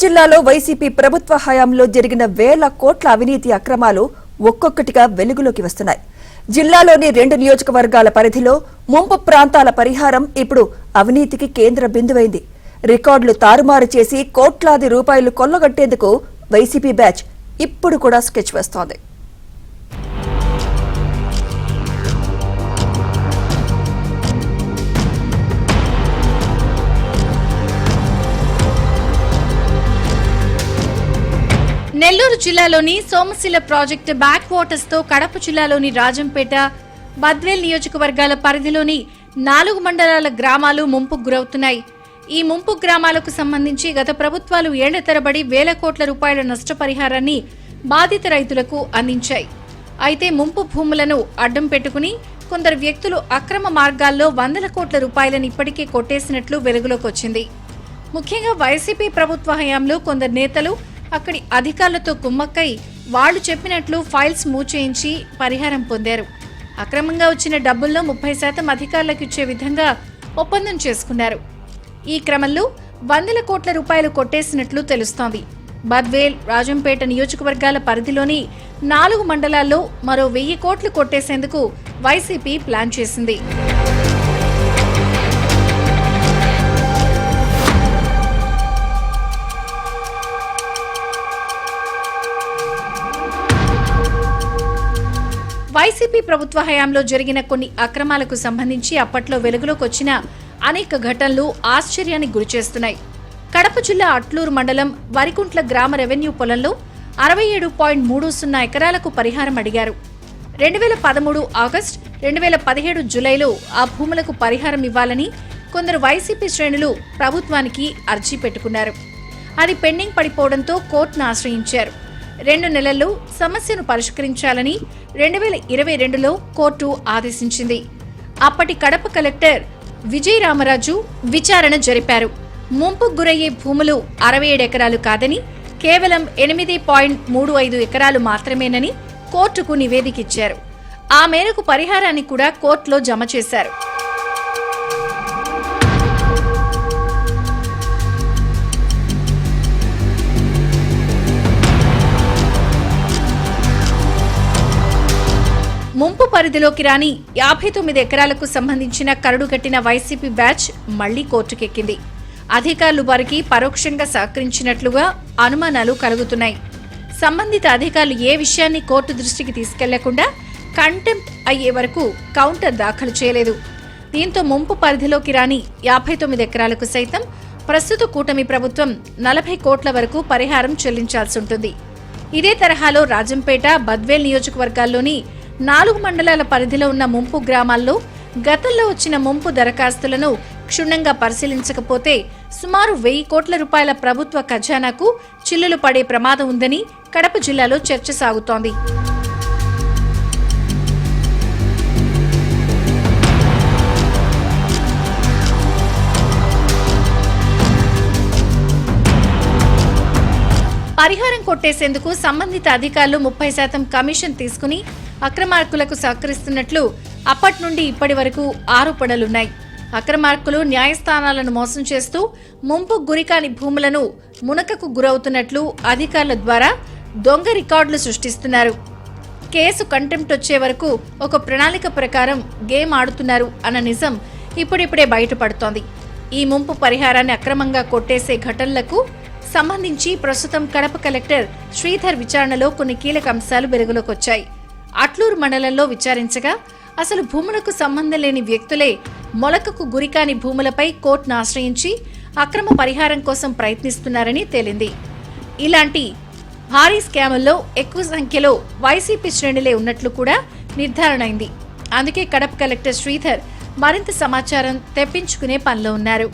జిల్లాలో వైసీపీ ప్రభుత్వ హయాంలో జరిగిన వేల కోట్ల అవినీతి అక్రమాలు ఒక్కొక్కటిగా వెలుగులోకి వస్తున్నాయి. జిల్లాలోని 2 నియోజకవర్గాల పరిధిలో ముంపు ప్రాంతాల పరిహారం ఇప్పుడు అవినీతికి కేంద్ర బిందువైంది. రికార్డులు తారుమారు చేసి కోట్లాది రూపాయలు కొల్లగొట్టేందుకు వైసీపీ బ్యాచ్ ఇప్పుడు కూడా స్కెచ్ వేస్తోంది. నెల్లూరు జిల్లాలోని సోమశిల ప్రాజెక్టు బ్యాక్ వాటర్స్ తో కడప జిల్లాలోని రాజంపేట, బద్వేల్ నియోజకవర్గాల పరిధిలోని 4 మండలాల గ్రామాలు ముంపుకు గురవుతున్నాయి. ఈ ముంపు గ్రామాలకు సంబంధించి గత ప్రభుత్వాలు ఏళ్ల తరబడి వేల కోట్ల రూపాయల నష్టపరిహారాన్ని బాధిత రైతులకు అందించాయి. అయితే ముంపు భూములను అడ్డం పెట్టుకుని కొందరు వ్యక్తులు అక్రమ మార్గాల్లో వందల కోట్ల రూపాయలను ఇప్పటికే కొట్టేసినట్లు వెలుగులోకి వచ్చింది. ముఖ్యంగా వైసీపీ ప్రభుత్వ హయాంలో కొందరు నేతలు అక్కడి అధికారులతో కుమ్మక్కై వాళ్లు చెప్పినట్లు ఫైల్స్ మూవ్ చేయించి పరిహారం పొందారు. అక్రమంగా వచ్చిన డబ్బుల్లో 30% అధికారులకు ఇచ్చే విధంగా ఒప్పందం చేసుకున్నారు. ఈ క్రమంలో వందల కోట్ల రూపాయలు కొట్టేసినట్లు తెలుస్తోంది. బద్వేల్, రాజంపేట నియోజకవర్గాల పరిధిలోని 4 మండలాల్లో మరో 1000 కోట్లు కొట్టేసేందుకు వైసీపీ ప్లాన్ చేసింది. వైసీపీ ప్రభుత్వ హయాంలో జరిగిన కొన్ని అక్రమాలకు సంబంధించి అప్పట్లో వెలుగులోకి వచ్చిన అనేక ఘటనలు ఆశ్చర్యానికి గురిచేస్తున్నాయి. కడప జిల్లా అట్లూరు మండలం వరికుంట్ల గ్రామ రెవెన్యూ పొలంలో 67.30 ఎకరాలకు పరిహారం అడిగారు. 2013 ఆగస్టు, 2017 జూలైలో ఆ భూములకు పరిహారం ఇవ్వాలని కొందరు వైసీపీ శ్రేణులు ప్రభుత్వానికి అర్జీ పెట్టుకున్నారు. అది పెండింగ్ పడిపోవడంతో కోర్టును ఆశ్రయించారు. 2 నెలల్లో సమస్యను పరిష్కరించాలని 2022లో కోర్టు ఆదేశించింది. అప్పటి కడప కలెక్టర్ విజయ రామరాజు విచారణ జరిపారు. ముంపుకు గురయ్యే భూములు 67 ఎకరాలు కాదని కేవలం 8.35 ఎకరాలు మాత్రమేనని కోర్టుకు నివేదిక ఇచ్చారు. ఆ మేరకు పరిహారాన్ని కూడా కోర్టులో జమ చేశారు. ముంపు పరిధిలోకి రాని 59 ఎకరాలకు సంబంధించిన కరడు కట్టిన వైసీపీ బ్యాచ్ మళ్లీ కోర్టుకెక్కింది. అధికారులు వారికి పరోక్షంగా సహకరించినట్లుగా అనుమానాలు కలుగుతున్నాయి. సంబంధిత అధికారులు ఏ విషయాన్ని కోర్టు దృష్టికి తీసుకెళ్లకుండా కంటెంప్ట్ అయ్యే వరకు కౌంటర్ దాఖలు చేయలేదు. దీంతో ముంపు పరిధిలోకి రాని 59 ఎకరాలకు సైతం ప్రస్తుత కూటమి ప్రభుత్వం 40 కోట్ల వరకు పరిహారం చెల్లించాల్సి ఉంటుంది. ఇదే తరహాలో రాజంపేట, బద్వేల్ నియోజకవర్గాల్లోని 4 మండలాల పరిధిలో ఉన్న ముంపు గ్రామాల్లో గతంలో వచ్చిన ముంపు దరఖాస్తులను క్షుణ్ణంగా పరిశీలించకపోతే సుమారు 1000 కోట్ల రూపాయల ప్రభుత్వ ఖజానాకు చిల్లులు పడే ప్రమాదం ఉందని కడప జిల్లాలో చర్చ సాగుతోంది. పరిహారం కొట్టేసేందుకు సంబంధిత అధికారులు 30% కమిషన్ తీసుకుని అక్రమార్కులకు సహకరిస్తున్నట్లు అప్పటి నుండి ఇప్పటి వరకు ఆరోపణలున్నాయి. అక్రమార్కులు న్యాయస్థానాలను మోసం చేస్తూ ముంపు గురికాని భూములను మునకకు గురవుతున్నట్లు అధికారుల ద్వారా దొంగ రికార్డులు సృష్టిస్తున్నారు. కేసు కంటెంప్ట్ వచ్చే వరకు ఒక ప్రణాళిక ప్రకారం గేమ్ ఆడుతున్నారు అన్న నిజం ఇప్పుడిప్పుడే బయటపడుతోంది. ఈ ముంపు పరిహారాన్ని అక్రమంగా కొట్టేసే ఘటనలకు సంబంధించి ప్రస్తుతం కడప కలెక్టర్ శ్రీధర్ విచారణలో కొన్ని కీలక అంశాలు వెలుగులోకి వచ్చాయి. అట్లూరు మండలంలో విచారించగా అసలు భూములకు సంబంధం లేని వ్యక్తులే మొలకకు గురికాని భూములపై కోర్టును ఆశ్రయించి అక్రమ పరిహారం కోసం ప్రయత్నిస్తున్నారని తేలింది. ఇలాంటి భారీ స్కాముల్లో ఎక్కువ సంఖ్యలో వైసీపీ శ్రేణులే ఉన్నట్లు కూడా నిర్ధారణ అయింది. అందుకే కడప కలెక్టర్ శ్రీధర్ మరింత సమాచారం తెప్పించుకునే పనిలో ఉన్నారు.